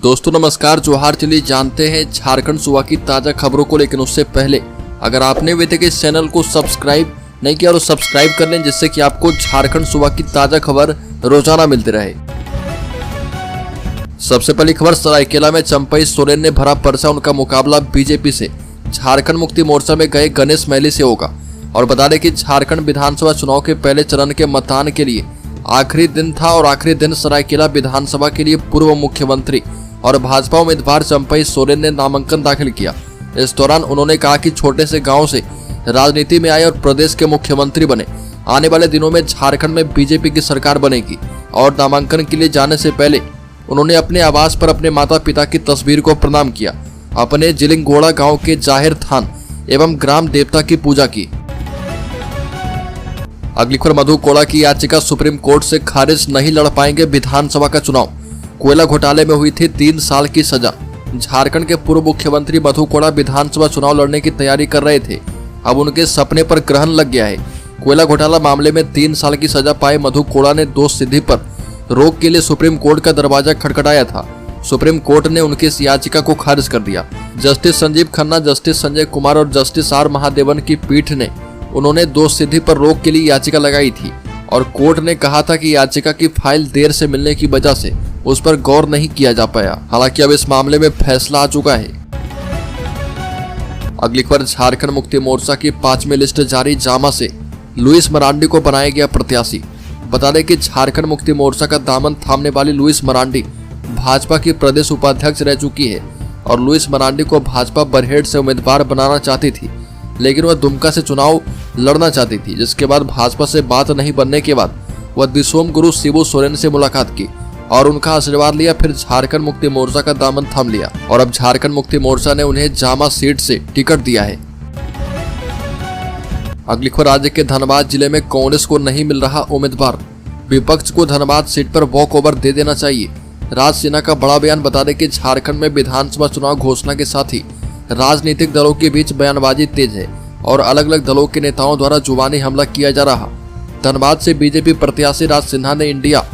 दोस्तों नमस्कार, जोहार। चलिए जानते हैं झारखंड सूबा की ताजा खबरों को, लेकिन उससे पहले अगर आपने अभी तक इस चैनल को सब्सक्राइब नहीं किया तो सब्सक्राइब कर लें, जिससे कि आपको झारखंड सूबा की ताजा खबर रोजाना मिलती रहे। सबसे पहली खबर, सरायकेला में चंपई सोरेन ने भरा पर्चा, उनका मुकाबला बीजेपी से। झारखंड मुक्ति मोर्चा में गए गणेश महली से होगा। और बता दें कि झारखंड विधानसभा चुनाव के पहले चरण के मतदान के लिए आखिरी दिन था और आखिरी दिन सरायकेला विधानसभा के लिए पूर्व मुख्यमंत्री और भाजपा उम्मीदवार चंपई सोरेन ने नामांकन दाखिल किया। इस दौरान उन्होंने कहा कि छोटे से गांव से राजनीति में आए और प्रदेश के मुख्यमंत्री बने। आने वाले दिनों में झारखंड में बीजेपी की सरकार बनेगी। और नामांकन के लिए जाने से पहले उन्होंने अपने आवास पर अपने माता पिता की तस्वीर को प्रणाम किया, अपने जिलिंगोड़ा गांव के जाहिर थान एवं ग्राम देवता की पूजा की। अगली खबर, मधु कोड़ा की याचिका सुप्रीम कोर्ट से खारिज, नहीं लड़ पाएंगे विधानसभा का चुनाव। कोयला घोटाले में हुई थी 3 साल की सजा। झारखंड के पूर्व मुख्यमंत्री मधु कोड़ा विधानसभा चुनाव लड़ने की तैयारी कर रहे थे। अब उनके सपने पर ग्रहण लग गया है। कोयला घोटाला मामले में 3 साल की सजा पाए मधु कोड़ा ने दोष सिद्धि पर रोक के लिए सुप्रीम कोर्ट का दरवाजा खटखटाया था। सुप्रीम कोर्ट ने उनकी इस याचिका को खारिज कर दिया। जस्टिस संजीव खन्ना, जस्टिस संजय कुमार और जस्टिस आर महादेवन की पीठ ने उन्होंने दोष सिद्धि पर रोक के लिए याचिका लगाई थी और कोर्ट ने कहा था कि याचिका की फाइल देर से मिलने की वजह से उस पर गौर नहीं किया जा पाया। हालांकि अब इस मामले में फैसला आ चुका है। अगली खबर, झारखंड मुक्ति मोर्चा की 5वीं लिस्ट जारी, जामा से लुइस मरांडी को बनाया गया प्रत्याशी। बता दें कि झारखंड मुक्ति मोर्चा का दामन थामने वाली लुइस मरांडी भाजपा की प्रदेश उपाध्यक्ष रह चुकी है और लुइस मरांडी को भाजपा बरहेट से उम्मीदवार बनाना चाहती थी, लेकिन वह दुमका से चुनाव लड़ना चाहती थी। जिसके बाद भाजपा से बात नहीं बनने के बाद वह दिसोम गुरु शिबू सोरेन से मुलाकात की और उनका आशीर्वाद लिया। फिर झारखंड मुक्ति मोर्चा का दामन थाम लिया और अब झारखंड मुक्ति मोर्चा ने उन्हें जामा सीट से टिकट दिया है। अगली खबर, राज्य के धनबाद जिले में कांग्रेस को नहीं मिल रहा उम्मीदवार, विपक्ष को धनबाद सीट पर वॉक ओवर दे देना चाहिए। राज सिन्हा का बड़ा बयान। बता दें कि झारखंड में विधानसभा चुनाव घोषणा के साथ ही राजनीतिक दलों के बीच बयानबाजी तेज है और अलग अलग दलों के नेताओं द्वारा जुबानी हमला किया जा रहा। धनबाद से बीजेपी प्रत्याशी राज सिन्हा ने इंडिया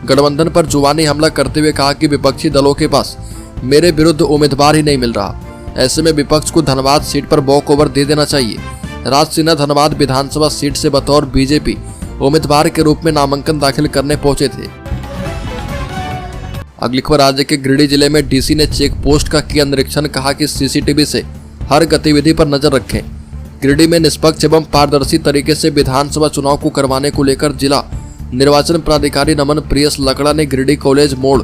गठबंधन पर जुबानी हमला करते हुए कहा कि विपक्षी दलों के पास मेरे विरुद्ध उम्मीदवार ही नहीं मिल रहा, ऐसे में विपक्ष को धनबाद सीट पर वॉक ओवर दे देना चाहिए। राज सिन्हा धनबाद विधानसभा सीट से बतौर बीजेपी उम्मीदवार के रूप में नामांकन दाखिल करने पहुंचे थे। अगली खबर, राज्य के गिरिडीह जिले में डीसी ने चेक पोस्ट का किया निरीक्षण, कहा कि सीसीटीवी से हर गतिविधि पर नजर रखें। गिरिडीह में निष्पक्ष एवं पारदर्शी तरीके से विधानसभा चुनाव को करवाने को लेकर जिला निर्वाचन पदाधिकारी नमन प्रियस लकड़ा ने गिरिडीह कॉलेज मोड़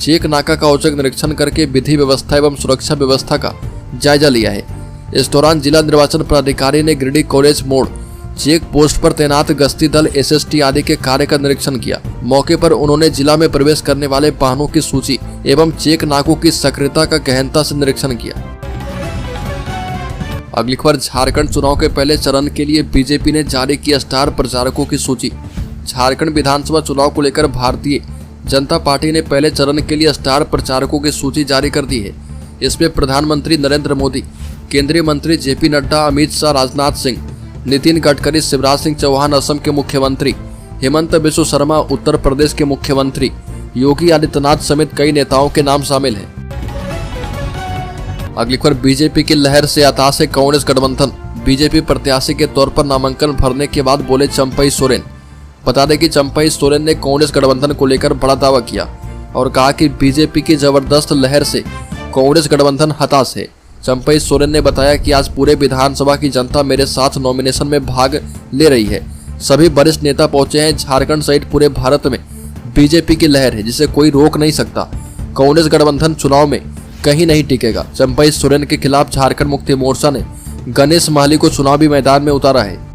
चेक नाका का औचक निरीक्षण करके विधि व्यवस्था एवं सुरक्षा व्यवस्था का जायजा लिया है। इस दौरान जिला निर्वाचन पदाधिकारी ने गिरिडीह कॉलेज मोड़ चेक पोस्ट पर तैनात गश्ती दल, एसएसटी आदि के कार्य का निरीक्षण किया। मौके पर उन्होंने जिला में प्रवेश करने वाले वाहनों की सूची एवं चेक नाकों की सक्रियता का गहनता से निरीक्षण किया। अगली खबर, झारखंड चुनाव के पहले चरण के लिए बीजेपी ने जारी की स्टार प्रचारकों की सूची। झारखंड विधानसभा चुनाव को लेकर भारतीय जनता पार्टी ने पहले चरण के लिए स्टार प्रचारकों की सूची जारी कर दी है। इसमें प्रधानमंत्री नरेंद्र मोदी, केंद्रीय मंत्री जेपी नड्डा, अमित शाह, राजनाथ सिंह, नितिन गडकरी, शिवराज सिंह चौहान असम के मुख्यमंत्री, हेमंत बिश्व शर्मा उत्तर प्रदेश के मुख्यमंत्री, योगी आदित्यनाथ समेत कई नेताओं के नाम शामिल हैं। अगली खबर, बीजेपी की लहर से हताश है कांग्रेस गठबंधन। बीजेपी प्रत्याशी के तौर पर नामांकन भरने के बाद बोले चंपई सोरेन। बता दें कि चंपई सोरेन ने कांग्रेस गठबंधन को लेकर बड़ा दावा किया और कहा कि बीजेपी की जबरदस्त लहर से कांग्रेस गठबंधन हताश है। चंपई सोरेन ने बताया कि आज पूरे विधानसभा की जनता मेरे साथ नॉमिनेशन में भाग ले रही है। सभी वरिष्ठ नेता पहुंचे हैं। झारखंड सहित पूरे भारत में बीजेपी की लहर है, जिसे कोई रोक नहीं सकता। कांग्रेस गठबंधन चुनाव में कहीं नहीं टिकेगा। चंपई सोरेन के खिलाफ झारखंड मुक्ति मोर्चा ने गणेश महली को चुनावी मैदान में उतारा है।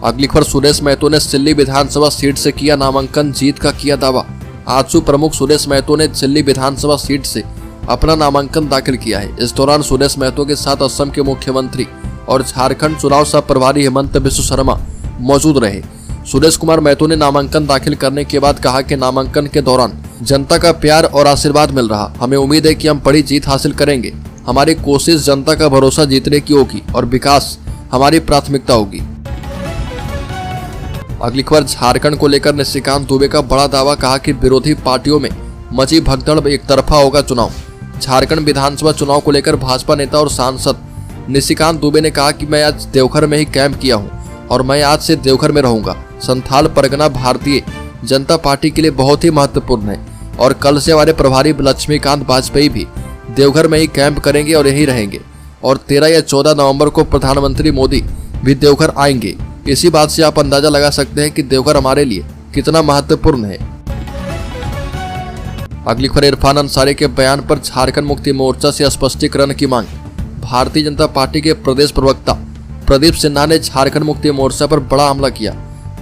अगली खबर, सुरेश महतो ने सिल्ली विधानसभा सीट से किया नामांकन, जीत का किया दावा। आजसू प्रमुख सुरेश महतो ने सिल्ली विधानसभा सीट से अपना नामांकन दाखिल किया है। इस दौरान सुरेश महतो के साथ असम के मुख्यमंत्री और झारखंड चुनाव सह प्रभारी हेमंत बिश्व शर्मा मौजूद रहे। सुरेश कुमार महतो ने नामांकन दाखिल करने के बाद कहा कि नामांकन के दौरान जनता का प्यार और आशीर्वाद मिल रहा। हमें उम्मीद है कि हम बड़ी जीत हासिल करेंगे। हमारी कोशिश जनता का भरोसा जीतने की होगी और विकास हमारी प्राथमिकता होगी। अगली खबर, झारखंड को लेकर निशिकांत दुबे का बड़ा दावा, कहा कि विरोधी पार्टियों में मची भगदड़, एक तरफा होगा चुनाव। झारखंड विधानसभा चुनाव को लेकर भाजपा नेता और सांसद निशिकांत दुबे ने कहा कि मैं आज देवघर में ही कैंप किया हूं और मैं आज से देवघर में रहूंगा। संथाल परगना भारतीय जनता पार्टी के लिए बहुत ही महत्वपूर्ण है और कल से हमारे प्रभारी लक्ष्मीकांत वाजपेयी भी देवघर में ही कैंप करेंगे और यहीं रहेंगे और 13 या 14 नवंबर को प्रधानमंत्री मोदी भी देवघर आएंगे। इसी बात से आप अंदाजा लगा सकते हैं कि देवघर हमारे लिए कितना महत्वपूर्ण है। अगली खबर, इरफान अंसारी के बयान पर झारखंड मुक्ति मोर्चा से स्पष्टीकरण की मांग। भारतीय जनता पार्टी के प्रदेश प्रवक्ता प्रदीप सिन्हा ने झारखंड मुक्ति मोर्चा पर बड़ा हमला किया।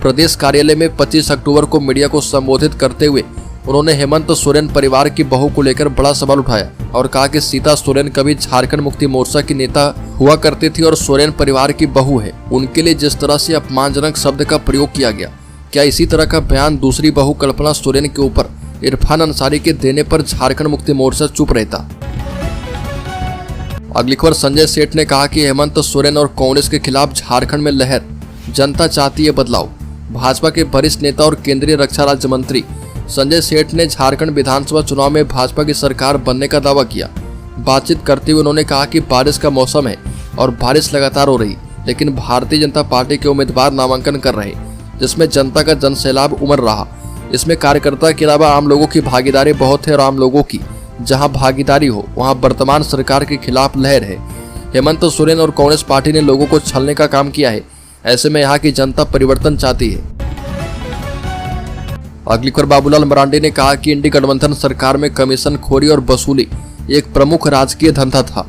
प्रदेश कार्यालय में 25 अक्टूबर को मीडिया को संबोधित करते हुए उन्होंने हेमंत सोरेन परिवार की बहू को लेकर बड़ा सवाल उठाया और कहा कि सीता सोरेन कभी झारखंड मुक्ति मोर्चा की नेता हुआ करती थी और सोरेन परिवार की बहू है। उनके लिए जिस तरह से अपमानजनक शब्द का प्रयोग किया गया, क्या इसी तरह का बयान दूसरी बहू कल्पना सोरेन के ऊपर इरफान अंसारी के देने पर झारखंड मुक्ति मोर्चा चुप रहता? अगली खबर, संजय सेठ ने कहा कि हेमंत सोरेन और कांग्रेस के खिलाफ झारखंड में लहर, जनता चाहती है बदलाव। भाजपा के वरिष्ठ नेता और केंद्रीय रक्षा राज्य मंत्री संजय सेठ ने झारखंड विधानसभा चुनाव में भाजपा की सरकार बनने का दावा किया। बातचीत करते हुए उन्होंने कहा कि बारिश का मौसम है और बारिश लगातार हो रही, लेकिन भारतीय जनता पार्टी के उम्मीदवार नामांकन कर रहे, जिसमें जनता का जनसैलाब उमड़ रहा। इसमें कार्यकर्ता के अलावा आम लोगों की भागीदारी बहुत है और आम लोगों की जहां भागीदारी हो वहां वर्तमान सरकार के खिलाफ लहर है। हेमंत सोरेन और कांग्रेस पार्टी ने लोगों को छलने का काम किया है। ऐसे में यहाँ की जनता परिवर्तन चाहती है। अगली खबर, बाबूलाल मरांडी ने कहा कि इंडी गठबंधन सरकार में कमीशन खोरी और वसूली एक प्रमुख राजकीय धंधा था।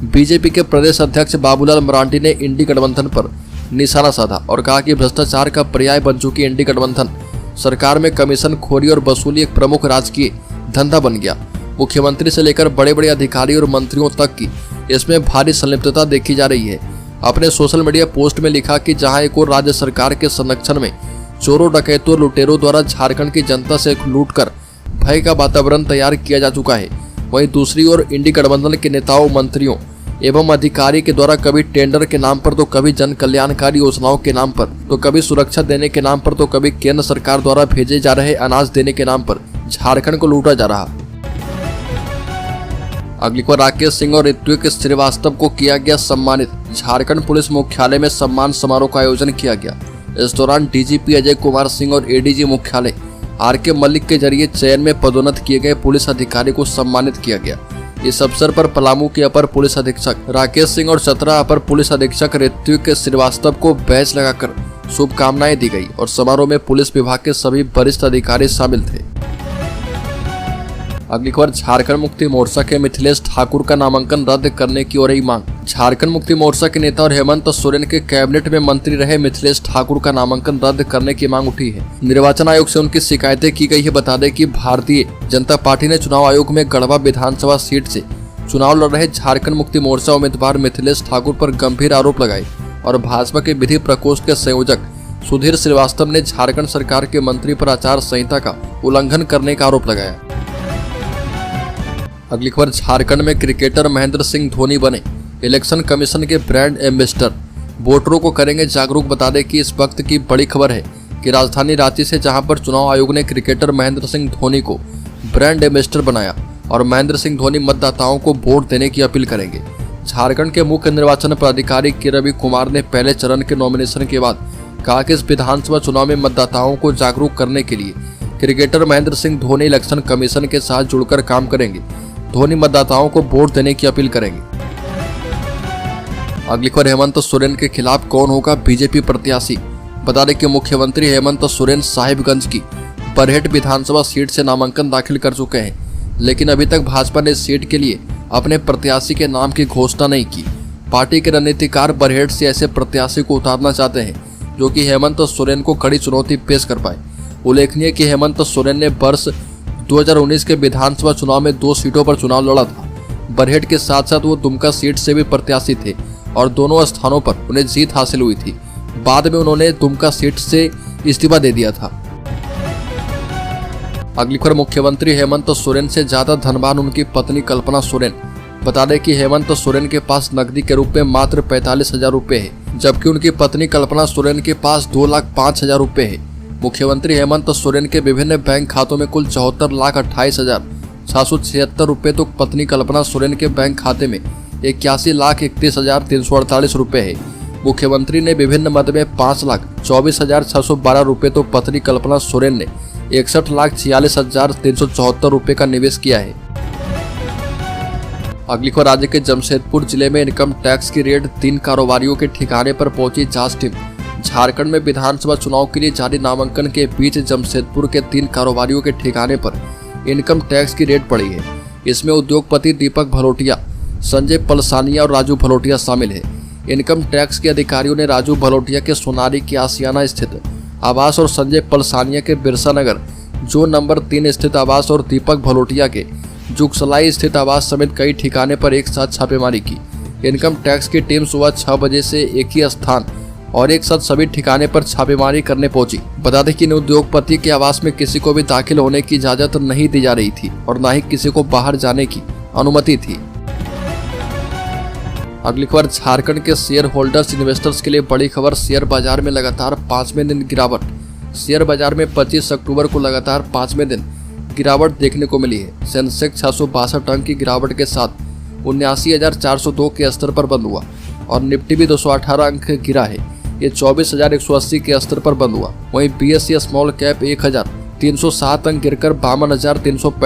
बीजेपी के प्रदेश अध्यक्ष बाबूलाल मरांडी ने इंडी गठबंधन पर निशाना साधा और कहा कि भ्रष्टाचार का पर्याय बन चुकी इंडी गठबंधन सरकार में कमीशन खोरी और वसूली एक प्रमुख राजकीय धंधा बन गया। मुख्यमंत्री से लेकर बड़े बड़े अधिकारी और मंत्रियों तक की इसमें भारी संलिप्तता देखी जा रही है। अपने सोशल मीडिया पोस्ट में लिखा कि जहां एक और राज्य सरकार के संरक्षण में चोरों, डकैतों और लुटेरों द्वारा झारखंड की जनता से लूटकर भय का वातावरण तैयार किया जा चुका है, वहीं दूसरी ओर इंडी गठबंधन के नेताओं, मंत्रियों एवं अधिकारी के द्वारा कभी टेंडर के नाम पर तो कभी जन कल्याणकारी योजनाओं के नाम पर तो कभी सुरक्षा देने के नाम पर तो कभी केंद्र सरकार द्वारा भेजे जा रहे अनाज देने के नाम पर झारखंड को लूटा जा रहा। अगली बार, राकेश सिंह और ऋत्विक श्रीवास्तव को किया गया सम्मानित। झारखंड पुलिस मुख्यालय में सम्मान समारोह का आयोजन किया गया। इस दौरान डीजीपी अजय कुमार सिंह और एडीजी मुख्यालय आर.के. मलिक के जरिए चयन में पदोन्नत किए गए पुलिस अधिकारी को सम्मानित किया गया। इस अवसर पर पलामू के अपर पुलिस अधीक्षक राकेश सिंह और चतरा अपर पुलिस अधीक्षक ऋत्विक श्रीवास्तव को बैच लगाकर शुभकामनाएं दी गई और समारोह में पुलिस विभाग के सभी वरिष्ठ अधिकारी शामिल थे। अगली खबर, झारखंड मुक्ति मोर्चा के मिथिलेश ठाकुर का नामांकन रद्द करने की हो रही मांग। झारखंड मुक्ति मोर्चा के नेता और हेमंत सोरेन के कैबिनेट में मंत्री रहे मिथिलेश ठाकुर का नामांकन रद्द करने की मांग उठी है। निर्वाचन आयोग से उनकी शिकायतें की गई है। बता दें कि भारतीय जनता पार्टी ने चुनाव आयोग में गढ़वा विधानसभा सीट से चुनाव लड़ रहे झारखंड मुक्ति मोर्चा उम्मीदवार मिथिलेश ठाकुर पर गंभीर आरोप लगाए और भाजपा के विधि प्रकोष्ठ के संयोजक सुधीर श्रीवास्तव ने झारखंड सरकार के मंत्री पर आचार संहिता का उल्लंघन करने का आरोप लगाया। अगली खबर, झारखंड में क्रिकेटर महेंद्र सिंह धोनी बने इलेक्शन कमीशन के ब्रांड एम्बेसडर, वोटरों को करेंगे जागरूक। बता दें कि इस वक्त की बड़ी खबर है कि राजधानी रांची से जहां पर चुनाव आयोग ने क्रिकेटर महेंद्र सिंह धोनी को ब्रांड एम्बेसडर बनाया और महेंद्र सिंह धोनी मतदाताओं को वोट देने की अपील करेंगे। झारखंड के मुख्य निर्वाचन पदाधिकारी के रवि कुमार ने पहले चरण के नॉमिनेशन के बाद कहा कि इस विधानसभा चुनाव में मतदाताओं को जागरूक करने के लिए cricketer Mahendra Singh Dhoni election commission के साथ जुड़कर काम करेंगे। धोनी मतदाताओं को वोट देने की अपील करेंगे। अगली खबर, हेमंत सोरेन के खिलाफ कौन होगा बीजेपी प्रत्याशी। बता दें कि मुख्यमंत्री हेमंत सोरेन साहिबगंज की बरहेट विधानसभा सीट से नामांकन दाखिल कर चुके हैं, लेकिन अभी तक भाजपा ने सीट के लिए अपने प्रत्याशी के नाम की घोषणा नहीं की। पार्टी के रणनीतिकार बरहेट से ऐसे प्रत्याशी को उतारना चाहते हैं जो कि हेमंत सोरेन को कड़ी चुनौती पेश कर पाए। उल्लेखनीय कि हेमंत सोरेन ने वर्ष 2019 के विधानसभा चुनाव में 2 सीटों पर चुनाव लड़ा था। बरहेट के साथ साथ वो दुमका सीट से भी प्रत्याशी थे और दोनों स्थानों पर उन्हें जीत हासिल हुई थी। बाद में उन्होंने दुमका सीट से इस्तीफा दे दिया था। अगली खबर, मुख्यमंत्री हेमंत सोरेन से ज्यादा धनवान उनकी पत्नी कल्पना सोरेन। बता दें कि हेमंत सोरेन के पास नकदी के रूप में मात्र 45,000 रुपए है, जबकि उनकी पत्नी कल्पना सोरेन के पास 2,05,000 रुपए है। मुख्यमंत्री हेमंत सोरेन के विभिन्न बैंक खातों में कुल 74,28,776 रुपए तो पत्नी कल्पना सोरेन के बैंक खाते में 81,31,348 रुपए है। मुख्यमंत्री ने विभिन्न मद में 5,24,612 रुपए तो पत्नी कल्पना सोरेन ने 61,46,374 रुपए का निवेश किया है। अगली खबर, राज्य के जमशेदपुर जिले में इनकम टैक्स की रेड, 3 कारोबारियों के ठिकाने पर पहुंची जांच टीम। झारखंड में विधानसभा चुनाव के लिए जारी नामांकन के बीच जमशेदपुर के 3 कारोबारियों के ठिकाने पर इनकम टैक्स की रेड पड़ी है। इसमें उद्योगपति दीपक भलोटिया, संजय पलसानिया और राजू भलोटिया शामिल है। इनकम टैक्स के अधिकारियों ने राजू भलोटिया के सोनारी के आसियाना स्थित आवास और संजय पलसानिया के बिरसा नगर जोन नंबर 3 स्थित आवास और दीपक भलोटिया के जुगसलाई स्थित आवास समेत कई ठिकाने पर एक साथ छापेमारी की। इनकम टैक्स की टीम सुबह 6 बजे से एक ही स्थान और एक साथ सभी ठिकाने पर छापेमारी करने पहुंची। बता दें कि इन उद्योगपति के आवास में किसी को भी दाखिल होने की इजाजत नहीं दी जा रही थी और न ही किसी को बाहर जाने की अनुमति थी। अगली खबर, झारखंड के शेयर होल्डर्स इन्वेस्टर्स के लिए बड़ी खबर। शेयर बाजार में लगातार 5वें दिन गिरावट। शेयर बाजार में 25 अक्टूबर को लगातार 5वें दिन गिरावट देखने को मिली है। सेंसेक्स 662 अंक की गिरावट के साथ 79,402 के स्तर पर बंद हुआ और निफ्टी भी 218 अंक गिरा है। ये 24,180 के स्तर पर बंद हुआ। वहीं BSE स्मॉल कैप 1,307 अंक गिरकर 52,335